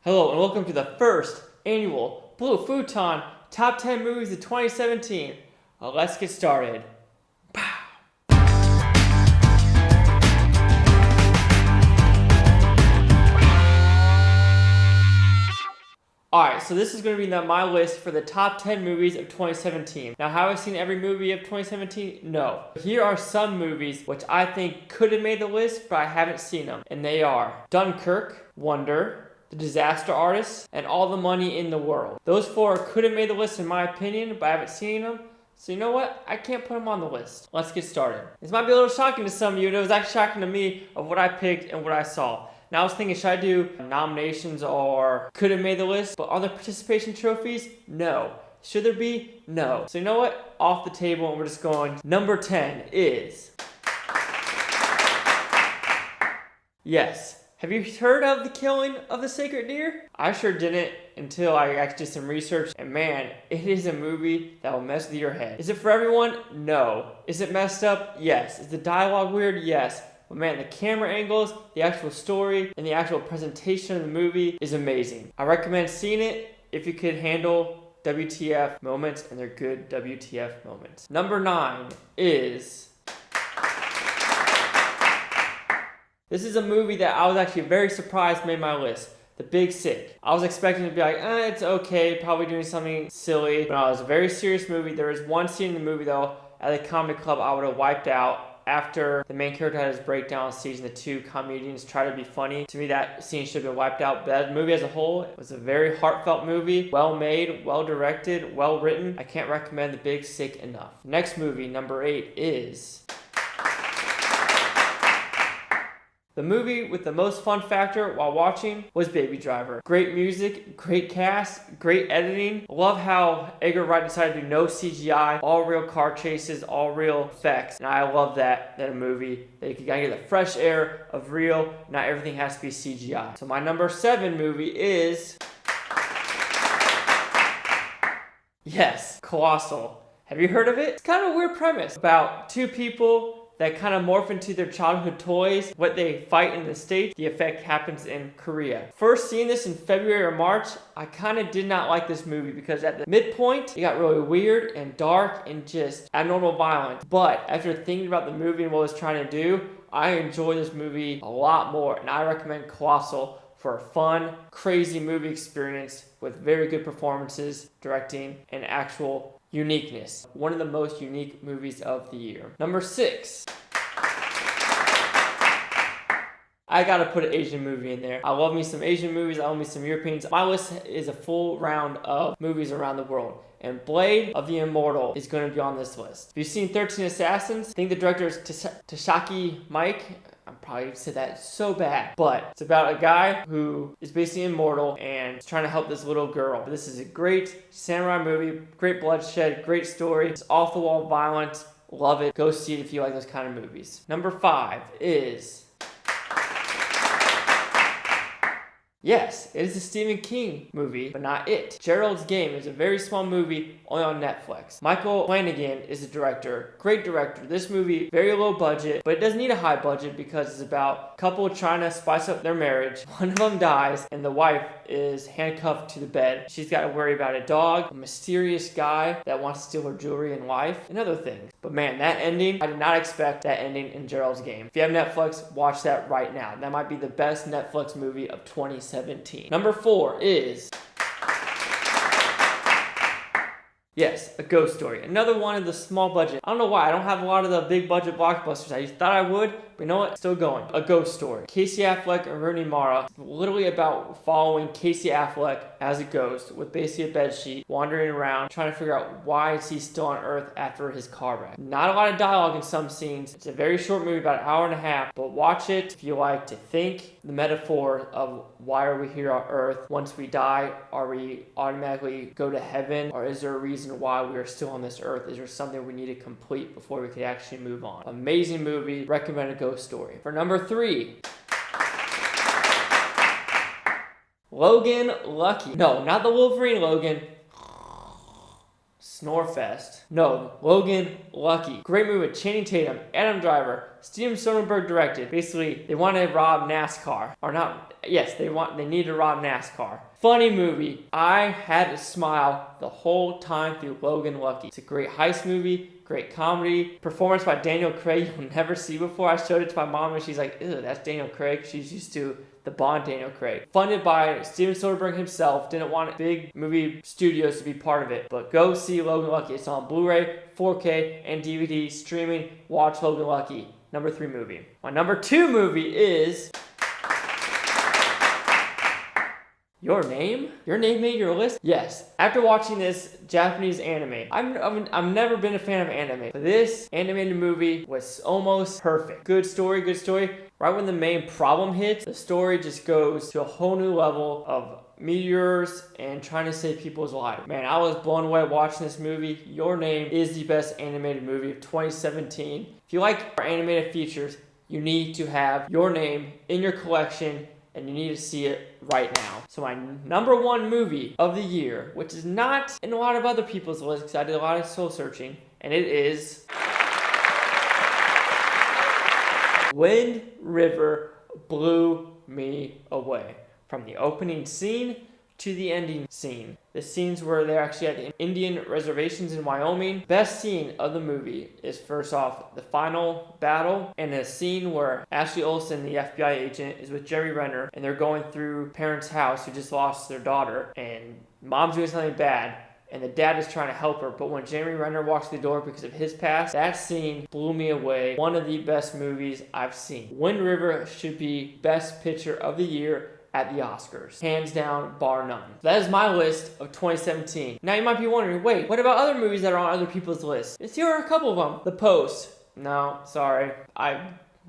Hello and welcome to the first annual Blue Futon Top 10 Movies of 2017. Let's get started. Alright, so this is going to be my list for the top 10 movies of 2017. Now, have I seen every movie of 2017? No. Here are some movies which I think could have made the list, but I haven't seen them. And they are Dunkirk, Wonder, The Disaster Artist, and All the Money in the World. Those four could have made the list in my opinion, but I haven't seen them. So you know what? I can't put them on the list. Let's get started. This might be a little shocking to some of you, and it was actually shocking to me of what I picked and what I saw. Now I was thinking, should I do nominations or could have made the list? But are there participation trophies? No. Should there be? No. So you know what? Off the table, and we're just going. Number 10 is... Yes. Have you heard of the killing of the sacred deer? I sure didn't until I actually did some research, and man, it is a movie that will mess with your head. Is it for everyone? No. Is it messed up? Yes. Is the dialogue weird? Yes. But man, the camera angles, the actual story, and the actual presentation of the movie is amazing. I recommend seeing it if you could handle WTF moments, and they're good WTF moments. Number 9 is... This is a movie that I was actually very surprised made my list. The Big Sick. I was expecting to be like, it's okay, probably doing something silly. But no, it was a very serious movie. There was one scene in the movie though, at the comedy club I would have wiped out. After the main character had his breakdown stage and the two comedians try to be funny. To me, that scene should have been wiped out. But that movie as a whole was a very heartfelt movie. Well made, well directed, well written. I can't recommend The Big Sick enough. Next movie, number 8 is... The movie with the most fun factor while watching was Baby Driver. Great music, great cast, great editing. Love how Edgar Wright decided to do no CGI, all real car chases, all real effects. And I love that in a movie, that you can get the fresh air of real, not everything has to be CGI. So my number 7 movie is... Yes, Colossal. Have you heard of it? It's kind of a weird premise about two people that kind of morph into their childhood toys. What they fight in the States, the effect happens in Korea. First seeing this in February or March, I kind of did not like this movie because at the midpoint, it got really weird and dark and just abnormal violent. But after thinking about the movie and what it was trying to do, I enjoy this movie a lot more, and I recommend Colossal for a fun, crazy movie experience with very good performances, directing, and actual uniqueness. One of the most unique movies of the year. Number 6. I gotta put an Asian movie in there. I love me some Asian movies. I love me some Europeans. My list is a full round of movies around the world. And Blade of the Immortal is going to be on this list. If you've seen 13 Assassins, I think the director is Takashi Miike. I'm probably said that so bad, but it's about a guy who is basically immortal and is trying to help this little girl. This is a great samurai movie, great bloodshed, great story. It's off the wall violent. Love it. Go see it if you like those kind of movies. Number 5 is... Yes, it is a Stephen King movie, but not it. Geralds Game is a very small movie only on Netflix. Michael Flanagan is the director. Great director. This movie, very low budget, but it doesn't need a high budget because it's about a couple trying to spice up their marriage. One of them dies, and the wife is handcuffed to the bed. She's got to worry about a dog, a mysterious guy that wants to steal her jewelry and life, and other things. But man, that ending, I did not expect that ending in Gerald's Game. If you have Netflix, watch that right now. That might be the best Netflix movie of 2017. Number 4 is... Yes, A Ghost Story. Another one of the small budget. I don't know why. I don't have a lot of the big budget blockbusters. I thought I would, but you know what? Still going. A Ghost Story. Casey Affleck and Rooney Mara. It's literally about following Casey Affleck as a ghost with basically a bedsheet, wandering around, trying to figure out why is he still on Earth after his car wreck. Not a lot of dialogue in some scenes. It's a very short movie, about an hour and a half, but watch it if you like to think the metaphor of why are we here on Earth? Once we die, are we automatically go to heaven? Or is there a reason why we are still on this earth? Is there something we need to complete before we could actually move on? Amazing movie. Recommend A Ghost Story. For number 3, Logan Lucky. No, not the Wolverine Logan. Snorefest. No, Logan Lucky. Great movie with Channing Tatum, Adam Driver, Steven Soderbergh directed. Basically, they want to rob NASCAR. Or not, yes, they need to rob NASCAR. Funny movie. I had to smile the whole time through Logan Lucky. It's a great heist movie, great comedy. Performance by Daniel Craig you'll never see before. I showed it to my mom and she's like, ew, that's Daniel Craig. She's used to the Bond Daniel Craig. Funded by Steven Soderbergh himself. Didn't want big movie studios to be part of it. But go see Logan Lucky. It's on Blu-ray, 4K, and DVD streaming. Watch Logan Lucky. Number 3 movie. My number 2 movie is... Your Name? Your Name made your list? Yes. After watching this Japanese anime, I've never been a fan of anime, but this animated movie was almost perfect. Good story, good story. Right when the main problem hits, the story just goes to a whole new level of meteors and trying to save people's lives. Man, I was blown away watching this movie. Your Name is the best animated movie of 2017. If you like our animated features, you need to have Your Name in your collection and you need to see it right now. So my number 1 movie of the year, which is not in a lot of other people's lists because I did a lot of soul searching, and it is Wind River Blew Me Away. From the opening scene to the ending scene. The scenes where they're actually at Indian reservations in Wyoming. Best scene of the movie is first off the final battle and a scene where Ashley Olsen, the FBI agent, is with Jeremy Renner and they're going through parents' house who just lost their daughter and mom's doing something bad and the dad is trying to help her, but when Jeremy Renner walks through the door because of his past, that scene blew me away. One of the best movies I've seen. Wind River should be best picture of the year at the Oscars. Hands down, bar none. That is my list of 2017. Now you might be wondering, wait, what about other movies that are on other people's lists? Here are a couple of them. The Post. No, sorry.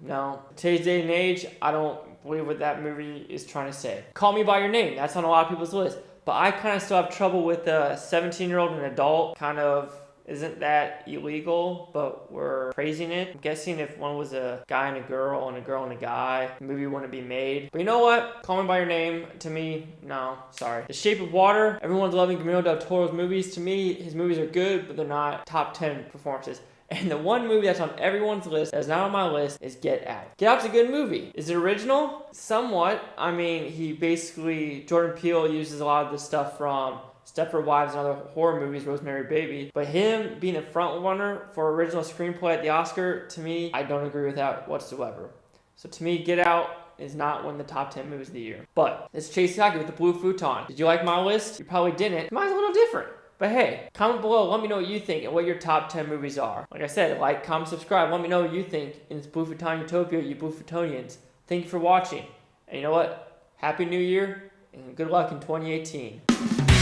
No. Today's day and age, I don't believe what that movie is trying to say. Call Me By Your Name. That's on a lot of people's list. But I kind of still have trouble with a 17-year-old and adult kind of... Isn't that illegal, but we're praising it? I'm guessing if one was a guy and a girl and a guy, the movie wouldn't be made. But you know what? Call Me By Your Name, to me, no, sorry. The Shape of Water, everyone's loving Guillermo del Toro's movies. To me, his movies are good, but they're not top 10 performances. And the one movie that's on everyone's list that's not on my list is Get Out. Get Out's a good movie. Is it original? Somewhat. I mean, Jordan Peele uses a lot of the stuff from Stepford Wives and other horror movies, Rosemary Baby. But him being a front runner for original screenplay at the Oscar, to me, I don't agree with that whatsoever. So to me, Get Out is not one of the top 10 movies of the year. But it's Chase Hockey with the Blue Futon. Did you like my list? You probably didn't. Mine's a little different. But hey, comment below, let me know what you think and what your top 10 movies are. Like I said, like, comment, subscribe. Let me know what you think in this Blue Futon Utopia, you Blue Futonians. Thank you for watching. And you know what? Happy New Year and good luck in 2018.